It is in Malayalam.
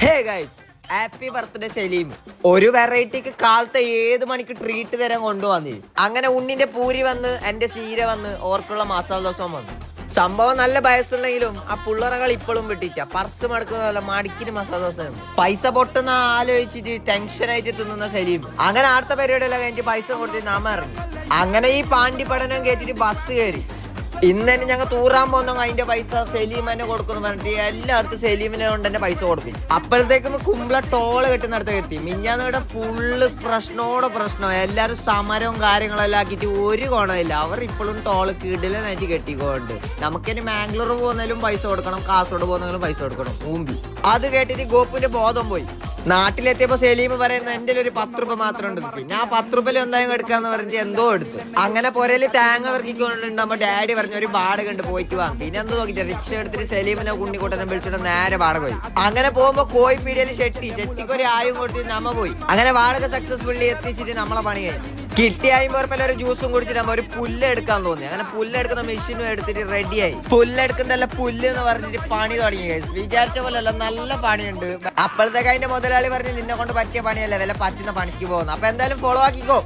ഹേ ഗൈസ്, ഹാപ്പി ബർത്ത്ഡേ സലീം. ഒരു വെറൈറ്റിക്ക് കാലത്തെ 7 മണിക്ക് ട്രീറ്റ് തരാൻ കൊണ്ടുവന്നിരുന്നു. അങ്ങനെ ഉണ്ണിന്റെ പൂരി വന്ന്, എന്റെ സീര വന്ന്, ഓർക്കുള്ള മസാല ദോശം വന്നു. സംഭവം നല്ല ബയസുണ്ടെങ്കിലും ആ പുള്ളറകൾ ഇപ്പോഴും വിട്ടിട്ട പർസ് മടക്കുന്നതല്ല, മടിക്കിന് മസാല ദോശ പൈസ പൊട്ടുന്ന ആലോചിച്ചിട്ട് ടെൻഷനായിട്ട് തിന്നുന്ന സലീം. അങ്ങനെ അടുത്ത പരിപാടിയെല്ലാം കഴിഞ്ഞിട്ട് പൈസ കൊടുത്തിട്ട് നാമ ഇറങ്ങി. അങ്ങനെ ഈ പാണ്ടി പഠനം കേട്ടിട്ട് ബസ് കയറി. ഇന്ന് തന്നെ ഞങ്ങൾ തൂറാൻ പോകുന്ന അതിന്റെ പൈസ സലീം തന്നെ കൊടുക്കുന്നു പറഞ്ഞിട്ട് എല്ലായിടത്തും സലീമിനെ കൊണ്ട് തന്നെ പൈസ കൊടുക്കും. അപ്പോഴത്തേക്കും കുമ്പള ടോള് കെട്ടുന്നിടത്ത് എത്തി. മിഞ്ഞാന്ന് ഇവിടെ ഫുള്ള് പ്രശ്നം. എല്ലാരും സമരവും കാര്യങ്ങളെല്ലാം ആക്കിയിട്ട് ഒരു ഗുണമില്ല. അവർ ഇപ്പോഴും ടോള് കിടിലനായിട്ട് കെട്ടിക്കൊണ്ട് നമുക്കിനി മാംഗ്ലൂർ പോകുന്നതിലും പൈസ കൊടുക്കണം, കാസർഗോഡ് പോകുന്നതിലും പൈസ കൊടുക്കണം. മുമ്പി അത് കേട്ടിട്ട് ഗോപുവിന്റെ ബോധം പോയി. നാട്ടിലെത്തിയപ്പോ സലീം പറയുന്ന എന്റെ ഒരു 10 രൂപ മാത്രം ഉണ്ട്. പിന്നെ ആ 10 രൂപയിൽ എന്തായാലും എടുക്കാന്ന് പറഞ്ഞിട്ട് എന്തോ എടുത്തു. അങ്ങനെ പുരയില് തേങ്ങ വർക്കിക്കൊണ്ടുണ്ട്. നമ്മ ഡാഡി പറഞ്ഞ ഒരു വാടക ഉണ്ട്, പോയിട്ട് വാ. പിന്നെ എന്തോ നോക്കിട്ട് റിക്ഷ എടുത്തിട്ട് സലീമിനെ കുണ്ണിക്കൂട്ടനെ വിളിച്ചിട്ട് നേരെ വാടക പോയി. അങ്ങനെ പോകുമ്പോ കോയിപ്പീടിയയിൽ ഷെട്ടിക്ക് ഒരു ആയും കൊടുത്ത് നമ്മ പോയി. അങ്ങനെ വാടക സക്സസ്ഫുള്ളി എത്തിച്ചിട്ട് നമ്മളെ പണി കഴിഞ്ഞു. കിട്ടിയ 50 രൂപ ഒരു ജ്യൂസും കുടിച്ചിട്ട് നമ്മ ഒരു പുല്ലെടുക്കാൻ തോന്നി. അങ്ങനെ പുല്ലെടുക്കുന്ന മെഷീനും എടുത്തിട്ട് റെഡിയായി. പുല്ലെടുക്കുന്നല്ല പുല്ല് എന്ന് പറഞ്ഞിട്ട് പണി തുടങ്ങി. വിചാരിച്ച പോലെയല്ല, നല്ല പണിയുണ്ട്. അപ്പോഴത്തേക്ക് അതിന്റെ മുതലാളി പറഞ്ഞ് നിന്നെ കൊണ്ട് പറ്റിയ പണിയല്ല, വില പറ്റുന്ന പണിക്ക് പോകുന്നു. അപ്പൊ എന്തായാലും ഫോളോ ആക്കിക്കോ.